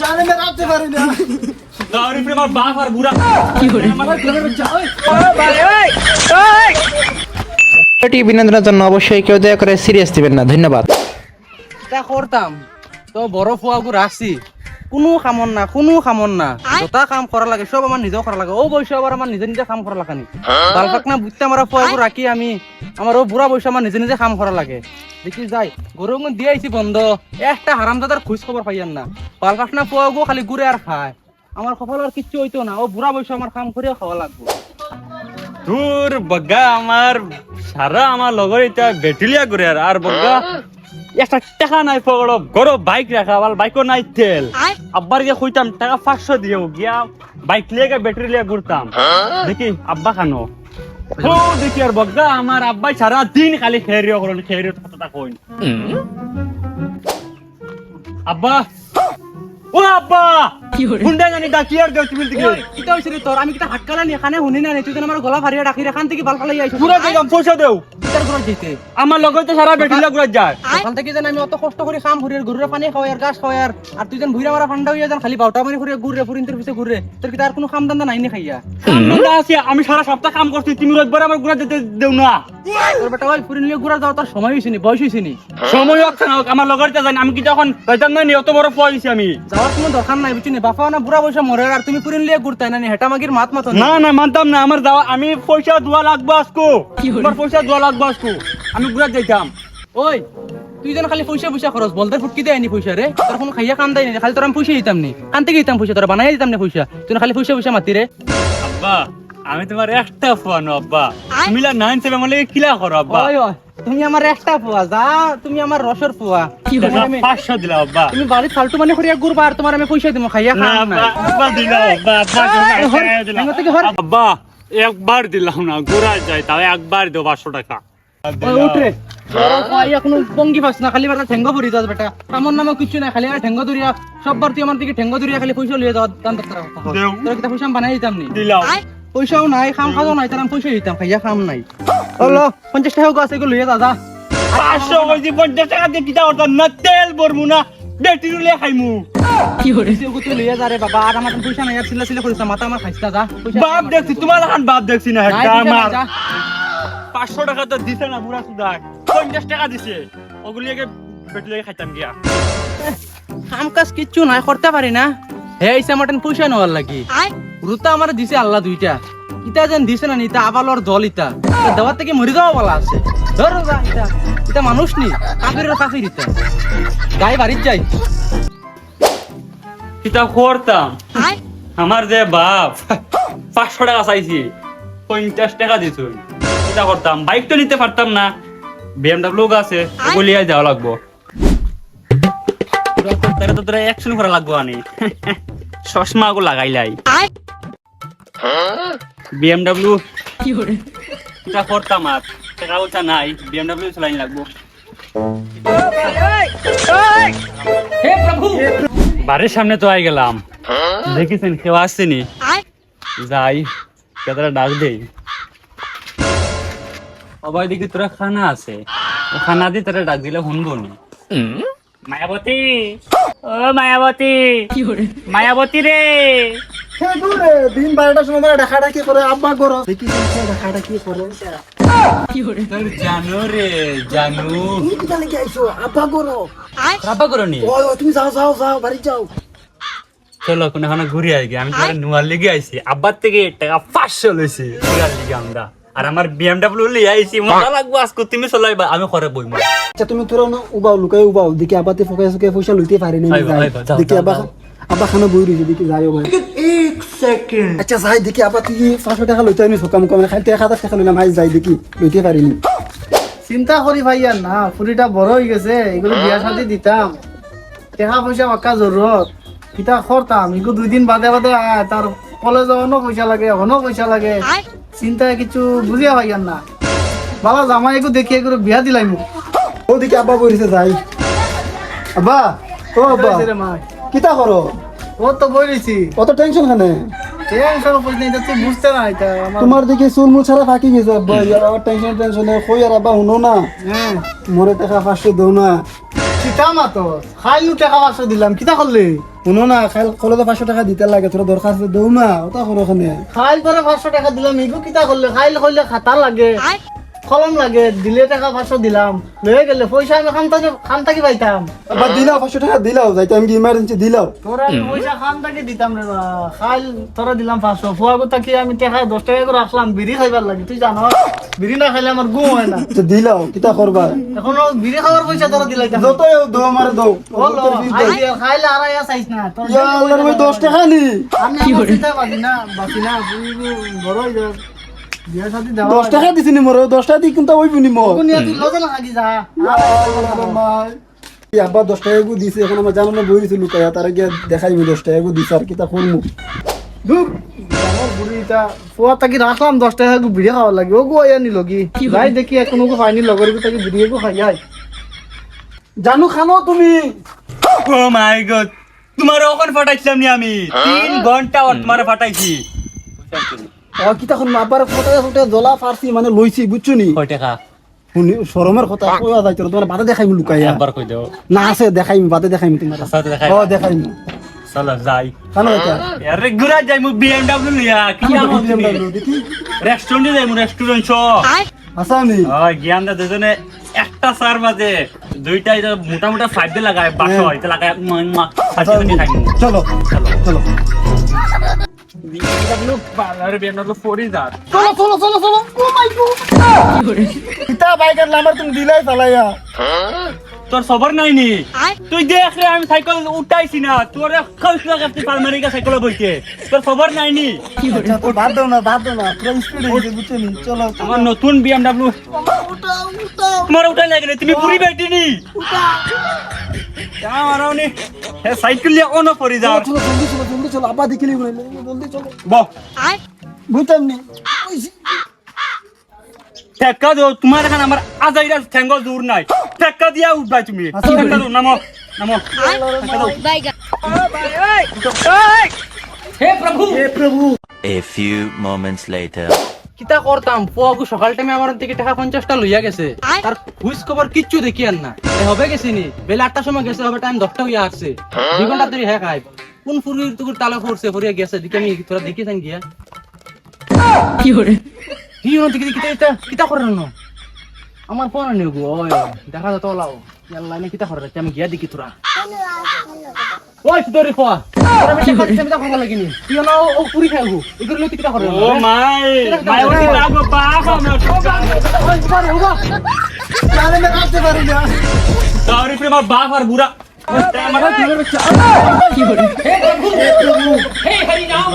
জানে মে রাখতে পারি না দাঁড়ি প্রেম আর বাপ আর বুড়া কি করে আমার গ্রামের বাচ্চা ওই এটি বিনোদনের জন্য অবশ্যই কেউ দয়া করে সিরিয়াস দিবেন না। ধন্যবাদ। তা করতাম তো বড় ফুয়াগু রাখছি কোনো কামন না যতা কাম করা লাগে সব আমার নিজেও করা লাগে ও বয়স আবার আমার নিজে নিজে কাম করা লাগে বালপাক না বুঝতে আমার ফুয়াগু রাখি আমি আমার ও বুড়া বয়স আমার নিজে নিজে কাম করা লাগে দেখি যাই গরু দিয়ে আইছি বন্ধ একটা হারামদাদার খোঁজ খবর পাইয়ান না বালপাক না ফুয়াগু খালি ঘুরে আর খায় আমার কপাল আর কিচ্ছু হইতো না ও বুড়া বয়স আমার কাম করে খাওয়া লাগবে তোর বগা আমার সারা আমার লগর এটা বেটিলিয়া করে আর বগা একটা টাকা নাই পকড়ো গরো বাইক রাখা আবার বাইকও নাই তেল আব্বার গিয়ে কইতাম টাকা 500 দিও গিয়া বাইক লিয়ে ব্যাটারি লিয়ে ঘুরতাম দেখি আব্বা খানো ও দেখি আর বগা আমার আব্বাই সারা দিন খালি খেরিও করেন খেরিও কথা কইন আব্বা ও আব্বা কি করে হুন্ডা জানি ডাকি আর দেও তুমি দিকে কিটা হইছে রে তোর আমি কিটা হাটকালা নি এখানে হুনি না তুই যেন আমার গলা ফারিয়া রাখি এখান থেকে বাল ফালাই আইছিস পুরো দিলাম পয়সা দেও কিটার ঘর যেতে আমার লগর তো সারা বেটিলিয়া ঘুরে যায় ওখান থেকে যেন আমি অত কষ্ট করে খাম ঘুরে গরুরে পানি খাওয়াই আর ঘাস খাওয়াই আর তুই যেন ভুইরা মারা ফান্ডা হইয়া যান খালি বাউটা মারি ঘুরে ঘুরে ফুরিনতের পিছে ঘুরে তোর কি তার কোনো কাম দান্দা নাই নি খাইয়া আছে আমি সারা সপ্তাহ কাম করছি তুমি একবার আমার ঘুরে যেতে দেও না তোর বেটা ওই ফুরিন লিয়ে ঘুরা যাওয়ার তোর সময় হইছে নি বয়স হইছে নি সময় হচ্ছে না আমার লগরটা জানি আমি কি যখন কইতাম না নি অত বড় পয়সা আমি যাওয়ার কোনো দরকার নাই বুঝছিনি বাপা না বুড়া বয়সে মরে আর তুমি ফুরিন লিয়ে ঘুরতে না নি হেটা মাগির মাত মাত না না মানতাম না আমার যাওয়া আমি পয়সা দেওয়া লাগবো আজকো আমার পয়সা দেওয়া লাগবো আজকো আমি ঘুরে যাইতাম ওই তুই যেন খালি পয়সা খরচ বলতে ফুটকি দেয় নি পয়সা রে তোর কোনো খাইয়া কাম দেয় নি খালি তোর আমি পয়সা দিতাম নি কান থেকে দিতাম পয়সা তোর বানাই দিতাম না পয়সা তুই খালি পয়সা মাতি রে আব্বা আমি তোমার একটা ফোন আব্বা তুমি লা 97 মানে কিলা করো আব্বা ওই ওই তুমি আমার একটা ফুয়া যা তুমি আমার রসর ফুয়া টাকা 500 দিলা আব্বা তুমি বাড়ি ফালতু মানে করিয়া ঘুরবা আর তোমার আমি পয়সা দিব খাইয়া না খাম না আব্বা দিলা আব্বা আব্বা একবার দিলাম না ঘুরা যায় তাও একবার দেব 500 টাকা ওই উঠরে বড় খাইয়া কোনো বঙ্গি পাস না খালি বেটা ঠেঙ্গো ভরি দাও বেটা আমার নামে কিছু না খালি আর ঠেঙ্গো দরিয়া সববার তুই আমার দিকে ঠেঙ্গো দরিয়া খালি পয়সা লিয়ে দাও দান তোর তোর কিটা পয়সা আমি বানাই দিতাম নি দিলাম পয়সাও নাই খাম খাওয়া নাই তার আমি পয়সা দিতাম খাইয়া খাম নাই হলো 50 টাকা আছে এগুলো লিয়ে দাদা 500 কইছি 50 টাকা দিয়ে কিটা করতাম না তেল ভরমু না বেটিরি লিয়ে খাইমু কি করে তুই লিয়ে যা রে বাবা আর আমার পয়সা নাই আর সিলা করিস মাথা আমার খাইছ দাদা বাপ দেখছি তোমার এখন বাপ দেখছি না নাই, একটা পয়সা নাই, আমার যা। 500 টাকা তো দিছে না বুড়া সুদা 50 টাকা দিছে ওগুলিকে বেটিলে খাইতাম গিয়া কাম কাজ কিচ্ছু নাই করতে পারি না হে ইসা আমার পয়সা নেওয়ার লাগি রুতা আমার দিছে আল্লাহ দুইটা ইটা যেন দিছে না নিতা আবালর দল ইটা দেওয়ার থেকে মরে যাওয়া বলা আছে ধর যা ইটা ইটা মানুষ নি কাফিরের কাফির ইটা গায়ে বাড়ির যাই কিতা করতাম আমার যে বাপ 500 টাকা চাইছি 50 টাকা দিছ কিতা করতাম বাইক তো নিতে পারতাম না BMW আছে ওগুলিয়া যাওয়া লাগবো তারা তো তোরা অ্যাকশন করা লাগবো আনি চশমা গো লাগাইলাই BMW কি করে কিতা করতাম আর টাকা পয়সা নাই BMW চালাইন লাগবো হে প্রভু বাড়ির সামনে তো আই গেলাম দেখিছেন কেউ আসছেনি যাই কেতারা ডাক দেই সবাই দেখি তোরা খানা আছে ও খানা দিয়ে তোরা ডাক দিলে শুনবো নি মায়াবতী ও মায়াবতী কি করে মায়াবতী রে হে দূরে দিন 12টার সময় মানে ঢাকাটা কি করে আব্বা করো দেখি ঢাকাটা কি করে কি করে তোর জানো রে জানু তুমি কি জানি কি আইছো আব্বা করো রাবা করো নি ওই তুমি যাও যাও যাও বাড়ি যাও চলো কোন এখন ঘুরে আইগে আমি তোমার নুয়ার লিগে আইছি আব্বার থেকে টাকা 500 লইছি ঘুরার লিগে আমরা আর আমার BMW লিয়ে আইছি মজা লাগবো আজকে তুমি চলাইবা আমি করে বইমু আচ্ছা তুমি তোরা না উবাও লুকাই উবাও দেখি আব্বাতে ফোকাস সুকে পয়সা লইতে পারে না আইবা, আইবা, যাও, দেখি যাও, আব্বা যাও। আব্বা খানা বই রইছে দেখি যাইও ভাই 1 সেকেন্ড আচ্ছা যাই দেখি আব্বা তুই 500 টাকা লইতে আমি সকাম কম খালি 1000 টাকা লইলাম আই যাই দেখি লইতে পারিনি চিন্তা করি ভাইয়া না ফুরিটা বড় হয়ে গেছে এগুলো বিয়া শাদি দিতাম টাকা পয়সা পাক্কা জরুরত কিতা করতাম এগুলো 2 দিন বাদে বাদে তার কলেজ যাওয়ানো পয়সা লাগে এখনো পয়সা লাগে চিন্তা কিছু বুঝিয়া ভাইয়া না বাবা জামাই এগুলো দেখি এগুলো বিয়া দিলাই মোক ও দেখি আব্বা বইছে যাই আব্বা ও আব্বা রে মা কিতা করো ও তো বলেছি কত টেনশন খানে টেনশন করিস না এটা তুই বুঝতে না এটা আমার তোমার দিকে চুল মুল ছাড়া ফাঁকি গেছে আব্বা আর টেনশন টেনশনে কই আর আব্বা শুনো না হ্যাঁ মোরে টাকা 500 দাও না কিতা মাতো খাইলু টাকা 500 দিলাম কিতা করলি শুনো না খাইল কলে তো 500 টাকা দিতে লাগে তোর দরখাস্ত দেও না ওটা করো ওখানে খাইল করে 500 টাকা দিলাম ইগো কিতা করলে খাইল কইলে খাতা লাগে কলম লাগে দিলে টাকা 500 দিলাম লয়ে গেলে পয়সা আমি খান থাকি পাইতাম আবার দিলাও 500 টাকা দিলাও যাইতে আমি ইমার্জেন্সি দিলাও তোরা আমি পয়সা খান থাকি দিতাম রে বা খাইল তোরা দিলাম 500 ফুয়াগো তাকি আমি টাকা 10 টাকা করে রাখলাম বিড়ি খাইবার লাগি তুই জানো বিড়ি না খাইলে আমার ঘুম হয় না আচ্ছা দিলাও কিতা করবা এখন বিড়ি খাওয়ার পয়সা তোরা দিলাইতাম যত দো আমার দো বলো খাইলে আর আয়া চাইছ না তোর ইয়া আল্লাহর ওই 10 টাকা নি আমি আমার চিন্তা বাকি না তুই বড় হই যা বিয়া শাদি দাও 10 টাকা দিছিনি মোর 10 টাকা দি কিন্তু ওই বুনি মোর কোনিয়া তুই লজে লাগি যা আব্বা 10 টাকা গু দিছে এখন আমার জানানো বই দিছিল লুকায়া তার গিয়া দেখাইবো 10 টাকা গু দিছে আর কিতা করমু ধুপ আমার বুড়িটা ফুয়া তাকি রাখলাম 10 টাকা গু বিড়ি খাওয়া লাগে ও গো আয়া নি লগি যাই দেখি এখনো গো ফাইনি লগর গো তাকি বিড়ি গো খাই আই জানু খানো তুমি ও মাই গড তোমার ওখান ফাটাইছিলাম নি আমি 3 ঘন্টা ওর তোমার ফাটাইছি কিতা করমু আব্বার কথা কথা জ্বলা ফারছি মানে লইছি বুঝছো নি কয় টাকা শুনি শরমের কথা কইয়া যাইতো তোমার বাদে দেখাইমু লুকাইয়া একবার কই দাও না আছে দেখাইমু বাদে দেখাইমু তোমার সাথে দেখাই ও দেখাইমু চলো যাই খানো এটা আরে ঘুরা যাই মু BMW লিয়া কি আমো তুমি দেখি রেস্টুরেন্টে যাই মু রেস্টুরেন্ট আসামি জ্ঞান দা দুজনে একটা সার মাঝে দুইটাই মোটা মোটা ফাইভ দিয়ে লাগায় 500 হইতে লাগায় ফাঁসি দিয়ে খাই চলো চলো BMW আরে BMW 4000 চলো চলো চলো চলো ও মাই গড কিতা বাইকের নাম্বার তুমি দিলাই চালাইয়া তোর খবর নাই নি তুই দেখ রে আমি সাইকেল উঠাইছি না তোর খাইছ না আপনি পালমারিকা সাইকেল বইতে তোর খবর নাই নি আচ্ছা তো বাদ দাও না পুরো স্পিড হইছে বুঝছো নি চলো আমার নতুন BMW তোমার উঠাই লাগে রে তুমি পুরি বেটি নি আমার নি হে সাইকেল লিয়া অন পড়ি যাও চলো জলদি চলো আব্বা দেখিলি জলদি চলো বহ বুঝতাম নি ঠেক্কা দিও তোমার এখানে আমার আজাইরা ঠেঙ্গ দূর নাই ঠেক্কা দিয়া উঠবাই তুমি ঠেক্কা দাও নামো নামো হে প্রভু A few moments later. কিতা করতাম ফুয়াগু সকাল টাইমে আমার থেকে টাকা 50টা লইয়া গেছে তার খুঁজ খবর কিচ্ছু দেখি আর না হবে গেছি নি বেলা 8টার সময় গেছে হবে টাইম 10টা হইয়া আসছে 2 ঘন্টা ধরে হ্যাঁ খাই কোন ফুরির তুকুর তালা পড়ছে পড়িয়া গেছে দিকে আমি তোরা দেখিছেন গিয়া কি হরে কি হন দিকে কিতা কিতা করেন না আমার ফোন নিও গো ওই দেখা তো লাও আল্লাহ নে কিতা করে আমি গিয়া দেখি তোরা ওই তোরে ফোয়া তোরা মিটা খাইতে মিটা ভালো লাগেনি তুই না ও পুরি খাইবো এগুলো লইতে কিতা করে ও মাই ওটি লাগো বাপ আমরা ওই পারে হোগা জানে না কাটতে পারি না সরি প্রেম বাপ আর বুড়া আমার কি হরে হে প্রভু হে হরি রাম